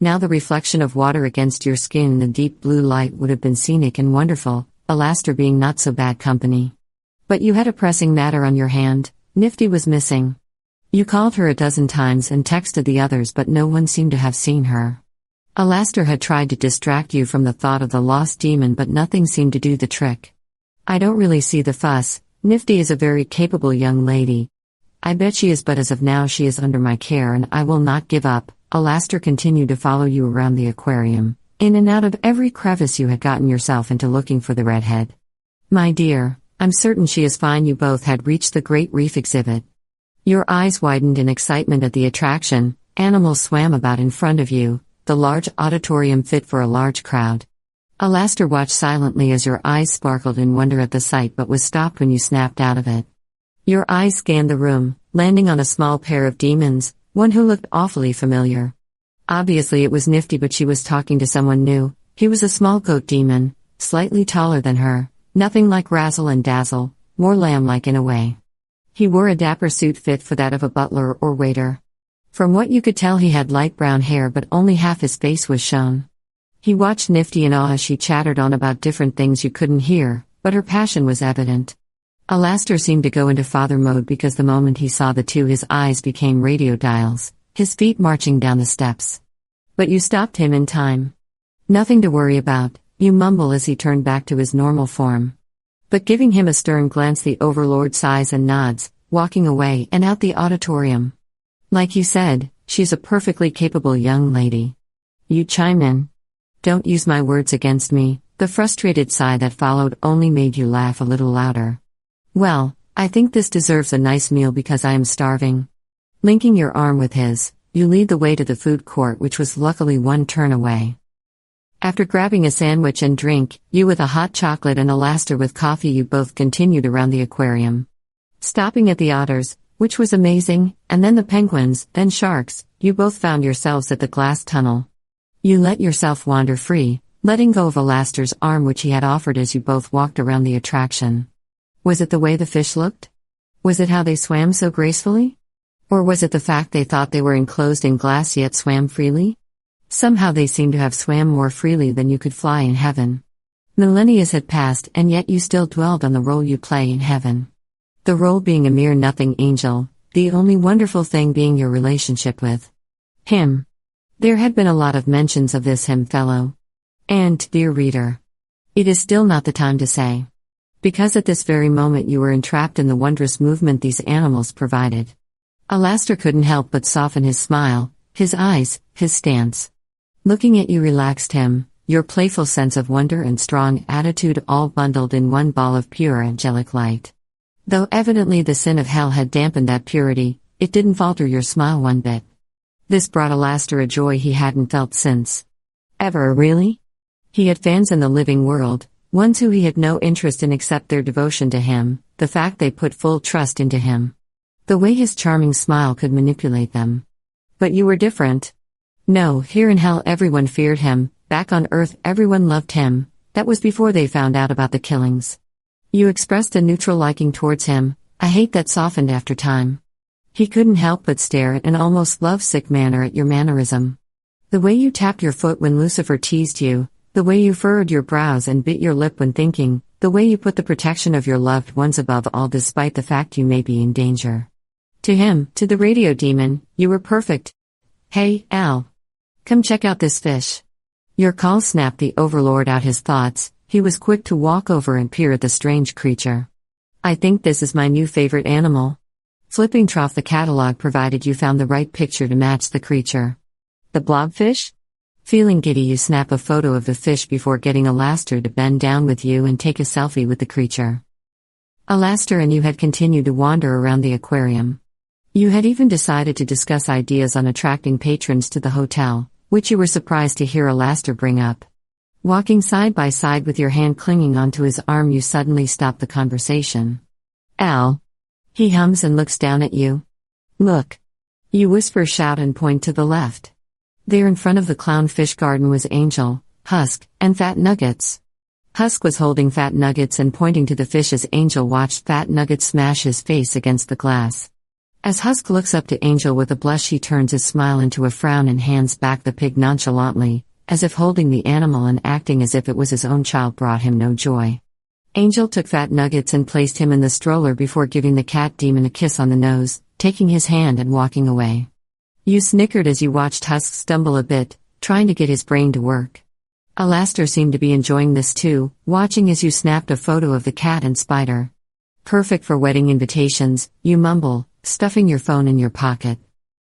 Now the reflection of water against your skin in the deep blue light would have been scenic and wonderful, Alastor being not so bad company. But you had a pressing matter on your hand. Nifty was missing. You called her a dozen times and texted the others, but no one seemed to have seen her. Alastor had tried to distract you from the thought of the lost demon, but nothing seemed to do the trick. I don't really see the fuss. Nifty is a very capable young lady. I bet she is, but as of now she is under my care and I will not give up. Alastor continued to follow you around the aquarium, in and out of every crevice you had gotten yourself into looking for the redhead. My dear, I'm certain she is fine. You both had reached the Great Reef exhibit. Your eyes widened in excitement at the attraction. Animals swam about in front of you, the large auditorium fit for a large crowd. Alastor watched silently as your eyes sparkled in wonder at the sight, but was stopped when you snapped out of it. Your eyes scanned the room, landing on a small pair of demons, one who looked awfully familiar. Obviously it was Nifty, but she was talking to someone new. He was a small goat demon, slightly taller than her, nothing like Razzle and Dazzle, more lamb-like in a way. He wore a dapper suit fit for that of a butler or waiter. From what you could tell he had light brown hair, but only half his face was shown. He watched Nifty in awe as she chattered on about different things you couldn't hear, but her passion was evident. Alastor seemed to go into father mode because the moment he saw the two his eyes became radio dials, his feet marching down the steps. But you stopped him in time. Nothing to worry about, you mumble as he turned back to his normal form. But giving him a stern glance, the overlord sighs and nods, walking away and out the auditorium. Like you said, she's a perfectly capable young lady. You chime in. Don't use my words against me. The frustrated sigh that followed only made you laugh a little louder. Well, I think this deserves a nice meal because I am starving. Linking your arm with his, you lead the way to the food court, which was luckily one turn away. After grabbing a sandwich and drink, you with a hot chocolate and Alastor with coffee, you both continued around the aquarium. Stopping at the otters, which was amazing, and then the penguins, then sharks, you both found yourselves at the glass tunnel. You let yourself wander free, letting go of Alastor's arm which he had offered as you both walked around the attraction. Was it the way the fish looked? Was it how they swam so gracefully? Or was it the fact they thought they were enclosed in glass yet swam freely? Somehow they seemed to have swam more freely than you could fly in heaven. Millennia had passed and yet you still dwelled on the role you play in heaven. The role being a mere nothing angel, the only wonderful thing being your relationship with him. There had been a lot of mentions of this him fellow. And, dear reader, it is still not the time to say. Because at this very moment you were entrapped in the wondrous movement these animals provided. Alastor couldn't help but soften his smile, his eyes, his stance. Looking at you relaxed him, your playful sense of wonder and strong attitude all bundled in one ball of pure angelic light. Though evidently the sin of hell had dampened that purity, it didn't falter your smile one bit. This brought Alastor a joy he hadn't felt since ever. Really? He had fans in the living world. Ones who he had no interest in except their devotion to him, the fact they put full trust into him. The way his charming smile could manipulate them. But you were different. No, here in hell everyone feared him, back on earth everyone loved him. That was before they found out about the killings. You expressed a neutral liking towards him, a hate that softened after time. He couldn't help but stare in an almost lovesick manner at your mannerism. The way you tapped your foot when Lucifer teased you, the way you furrowed your brows and bit your lip when thinking, the way you put the protection of your loved ones above all despite the fact you may be in danger. To him, to the radio demon, you were perfect. Hey, Al. Come check out this fish. Your call snapped the overlord out his thoughts. He was quick to walk over and peer at the strange creature. I think this is my new favorite animal. Flipping trough the catalog provided you found the right picture to match the creature. The blobfish? Feeling giddy you snap a photo of the fish before getting Alastor to bend down with you and take a selfie with the creature. Alastor and you had continued to wander around the aquarium. You had even decided to discuss ideas on attracting patrons to the hotel, which you were surprised to hear Alastor bring up. Walking side by side with your hand clinging onto his arm, you suddenly stop the conversation. Al. He hums and looks down at you. Look. You whisper, shout and point to the left. There in front of the clownfish garden was Angel, Husk, and Fat Nuggets. Husk was holding Fat Nuggets and pointing to the fish as Angel watched Fat Nuggets smash his face against the glass. As Husk looks up to Angel with a blush, he turns his smile into a frown and hands back the pig nonchalantly, as if holding the animal and acting as if it was his own child brought him no joy. Angel took Fat Nuggets and placed him in the stroller before giving the cat demon a kiss on the nose, taking his hand and walking away. You snickered as you watched Husk stumble a bit, trying to get his brain to work. Alastor seemed to be enjoying this too, watching as you snapped a photo of the cat and spider. Perfect for wedding invitations, you mumble, stuffing your phone in your pocket.